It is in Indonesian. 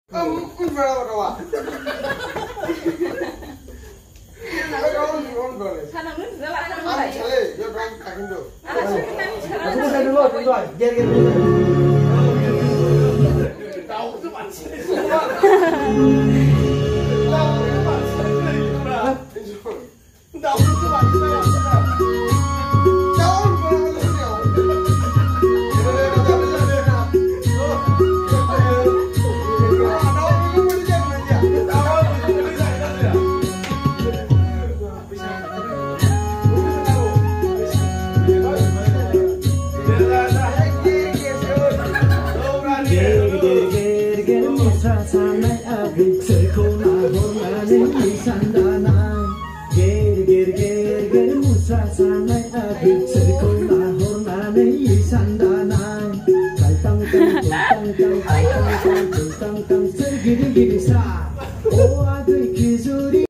berapa? Aku saya dulu, tuan. Tahu tuh sanai abik sekona hormane isandana ger musa sanai abik sekona hormane isandana tang tang tang sergiri giri sa o adui kizuri